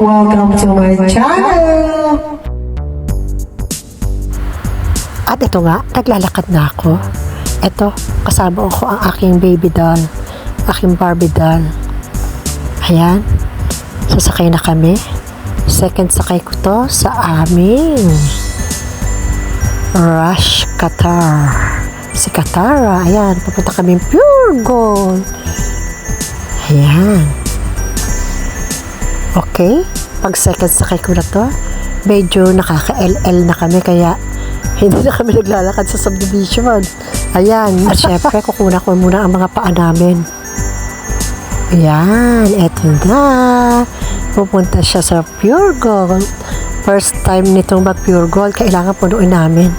Welcome to my channel! At ito nga, naglalakad na ako. Ito, kasama ko ang aking baby doll, aking Barbie doll. Ayan, sasakay na kami. Second sakay ko to sa aming Rush Qatar. Si Katara, ayan, papunta kami Pure Gold. Ayan. Okay, pag second sakay ko na to, medyo nakaka-LL na kami, kaya hindi na kami naglalakad sa subdivision. Ayan, at syempre, kukuna ko muna ang mga paa namin. Ayan, eto na. Pupunta siya sa Pure Gold. First time nitong mag-Pure Gold, kailangan punuin namin.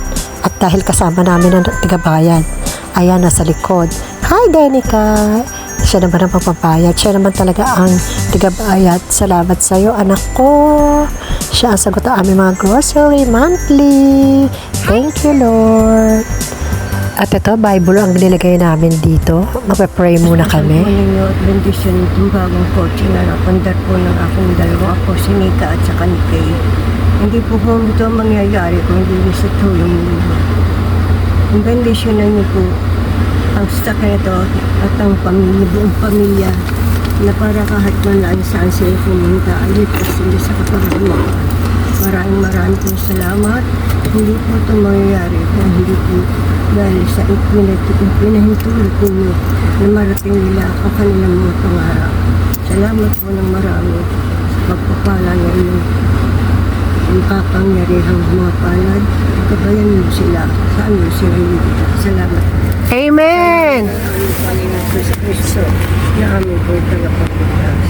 At dahil kasama namin ang tigabayan, ayan, nasa likod. Hi, Danica! Siya naman ang pagpapayat. Siya naman talaga ang tigabayat. Salamat sa iyo, anak ko. Siya ang sagot ang aming mga grocery monthly. Thank you, Lord. At ito, Bible ang nilagay namin dito. Magpe-pray muna kami. Ninyo at bendisyon itong bagong kotse na napandar po ng aking dalawa po, si Nika at saka ni Kay. Hindi po po ito mangyayari kung hindi sa tulong ninyo. Ang bendisyon na niyo po ang sakay ito at ang pamilya, buong pamilya na para kahit man saan sila pumunta, alipas sila sa kapagalaman. Maraming po salamat. Hindi po ito mangyayari kung hindi po dahil sa pinahintulot ninyo na marating nila ang kanilang mga pangarap. Salamat po ng marami sa pagpapala na inyong ang kapangyarihang mga palad. Kabayan niyo sila. Saan niyo sila nilita. Salamat po. Amen! Ang Panginoon sa Kristo na amin po tagapagligtas.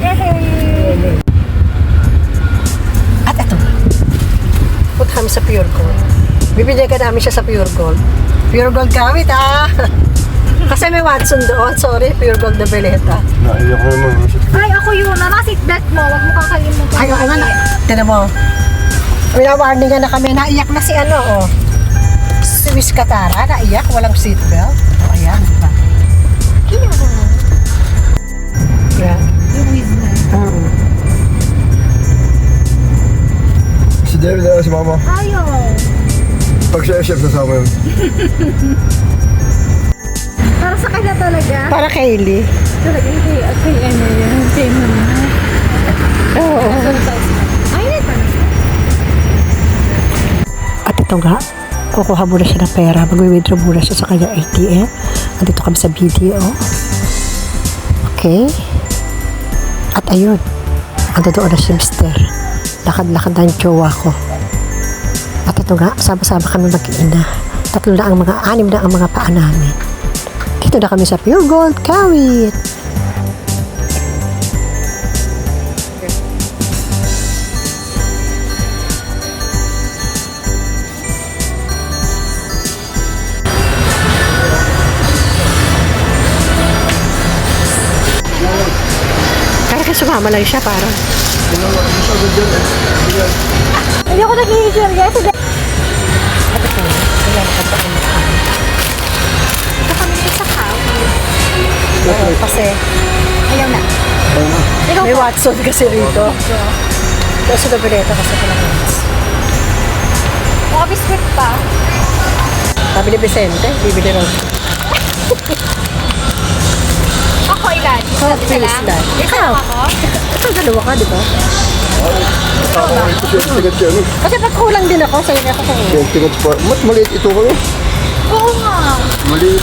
Amen. At ito, punta kami sa Pure Gold. Bibigyan ka namin siya sa Pure Gold. Pure Gold gamit, ah! Kasi may Watson doon. Sorry, Pure Gold na Beleta. Naiyak ko naman. Ay, ako yun. Naka-seatbelt mo. Huwag mo kakalimutan. Ay, oo nga na. Tinan mo. Winawarningan na kami. Naiyak na si ano, oh. Si Miss Katara, naiyak. Walang seatbelt. O, ayan, diba? Yeah. Oo. Si David na si Mama. Ayaw. Pag siya chef nasama yun. Para sa kanya talaga. Para Kaylee. Talaga hindi. Okay, ano yan. Kay mama. Oo. Ay, nito. At ito nga, kukuha muna siya ng pera. Mag-withdraw muna siya sa kanyang ATM. Andito kami sa video. Okay. At ayun, ando doon na si Mister. Lakad-lakad na yung jowa ko. At ito nga, sama-sama kami mag-iina. Tatlo na ang mga, 6 na ang mga paa namin. Dito na kami sa Pure Gold Kawit. Kaya kasi sumama lang siya parang. Hindi ako nag-i-enjoy guys. At ito nga, kaya nakataon na kami. Ito kami sa house. Oo, kasi Ayaw na. Ikaw may po. Watson kasi rito. Kasi na Beleta kasi pala Watson. Mga biscuit pa. Sabi ni Vicente, bibili raw. Ako ilan? Oh, please lang. Ikaw. Ako? Ikaw dalawa ka, di ba? Tigat siya, ano? Kasi pag kulang din ako, sa'yo ako kung Tigat pa. Mat maliit ito ko. Oo nga. Maliit.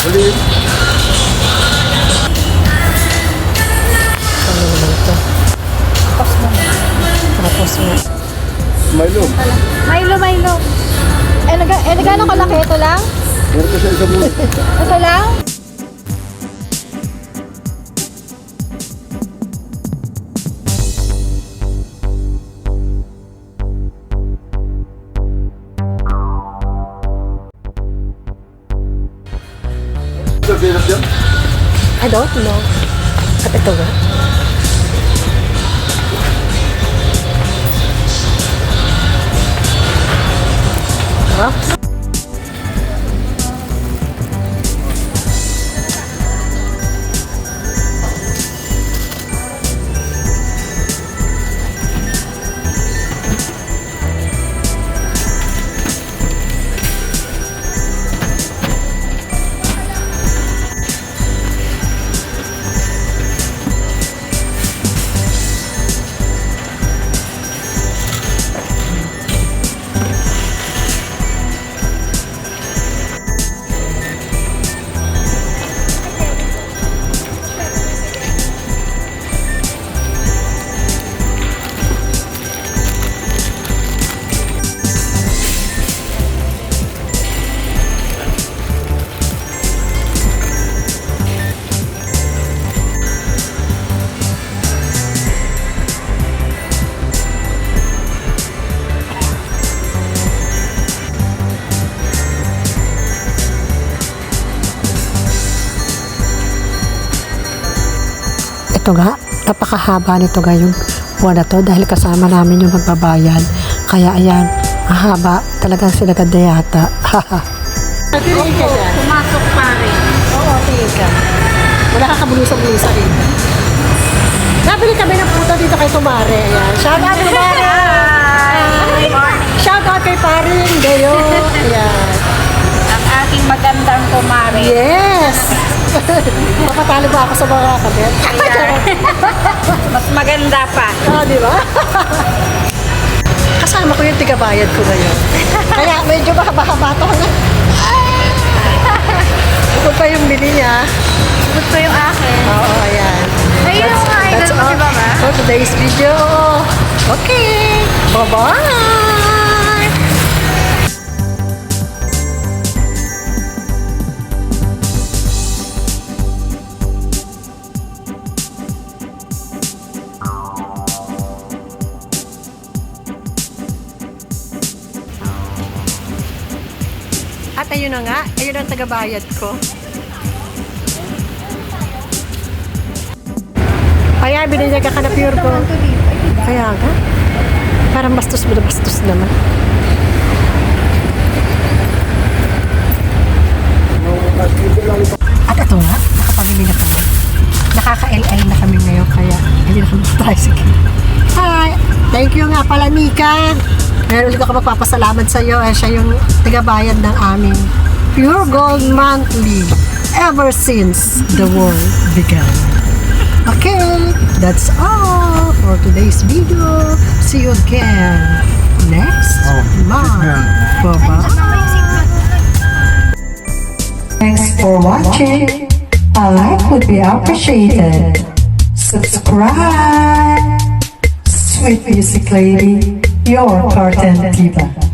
Maliit. ano naman ito. Tapos nga. Milo. Milo. Gano'ng kalaki? Ito lang? Meron ko siya isang muli. Ito lang? Sardinas yan? I don't know. At ito nga. ito nga, napakahaba nito ngayong buwan na to dahil kasama namin yung magbabayan. Kaya ayan, mahaba. Talagang sinaganda yata. Tingin ka dyan. Pumasok pa rin. Oo, tingin ka. Wala ka kabulusa-bulusa rin. Nabili kami ng puto dito kay Tumare. Ayan. Shout out Tumare! Shout out kay Paring Dayo. Ayan. Ang aking magandang kumari. Yes! Papatalo ba ako sa mga kabet? Mas maganda pa. Oo, di ba? Kasama ko yung tigabayad ko ngayon. Kaya medyo mahaba-haba ito na. Bukod pa yung bili niya. Bukod ko yung akin. Oo, ayan. Ayun nga, That's idol mo all si Mama. for today's video. Okay, bye-bye! At ayun na nga, ayun ang tagabayad ko. Kaya binigyan ka na pure gold. Kaya nga. Parang bastos naman. At ito nga, nakapamili na kami. Nakaka-LL na kami ngayon kaya hindi na kami tricycle. Hi! Thank you nga pala, Mika. Meron ulit ako magpapasalamat sa iyo. Siya yung tagabayad ng aming Pure Gold Monthly ever since the world began. Okay, that's all for today's video. See you again next month. Bye-bye. Thanks for watching. A like would be appreciated. Subscribe. Sweet Music Lady, your Carton Diva.